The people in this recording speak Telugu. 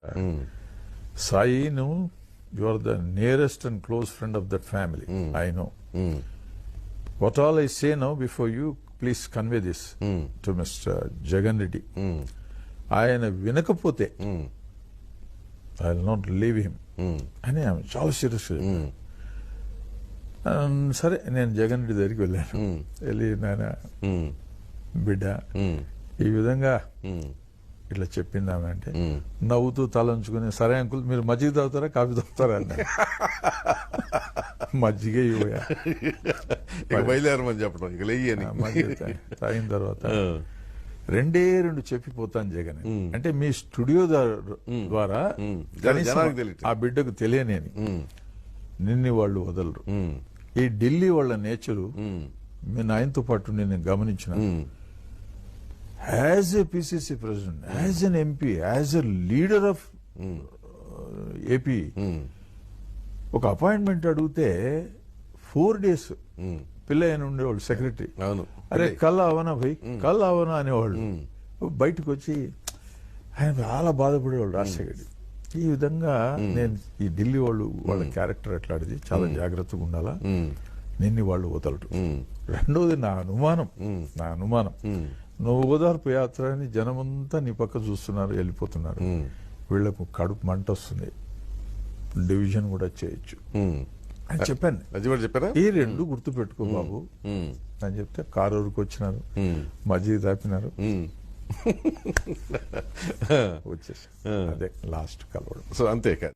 Sai, no, you are the nearest and close friend of that family. I know. What all I say now before you, please convey this to Mr. Jagan Reddy. ఆయన వినకపోతే I will not leave him అని ఆమె చాలా సీరియస్. సరే నేను జగన్ రెడ్డి దగ్గరికి వెళ్ళాను. వెళ్ళి నాయన బిడ్డ ఈ విధంగా ఇట్లా చెప్పింది ఆమె అంటే నవ్వుతూ తలంచుకుని సరే అంకుల్ మీరు మజ్జిగ తాగుతారా కాఫీ తాగుతారా అన్న. మజ్జిగ ఇవ్వయా బయలుదేరమని చెప్పడం ఇక లేయని మజ్జిగ తాగిన తర్వాత రెండు చెప్పిపోతాను జగన్ అంటే మీ స్టూడియో ద్వారా ఆ బిడ్డకు తెలియనేని నిన్ను వాళ్ళు వదలరు. ఈ ఢిల్లీ వాళ్ళ నేచరు మీ నాయనతో పాటు నేను గమనించిన. As a PCC president, as N MP, as a leader of AP ఒక అపాయింట్మెంట్ అడిగితే 4 days పిల్ల ఆయన ఉండేవాళ్ళు సెక్రటరీ. అరే కల్లా అవనా భయ్ కల్లా అవనా అనేవాళ్ళు. బయటకు వచ్చి ఆయన చాలా బాధపడేవాళ్ళు రాజశేఖర్. ఈ విధంగా నేను ఈ ఢిల్లీ వాళ్ళ క్యారెక్టర్ ఎట్లాంటిది చాలా జాగ్రత్తగా ఉండాలా, నిన్ను వాళ్ళు వదలరు. రెండోది నా అనుమానం నువ్వు ఓదార్పు యాత్ర అని జనమంతా నీ పక్క చూస్తున్నారు, వెళ్ళిపోతున్నారు. వీళ్ళకు కడుపు మంట వస్తుంది, డివిజన్ కూడా చేయొచ్చు అని చెప్పాను. ఈ 2 గుర్తు పెట్టుకో బాబు అని చెప్తే కారూరుకు వచ్చినారు, మజ్జిగ తాపినారు, వచ్చేసి అదే లాస్ట్ కలవడం. సో అంతే కాదు.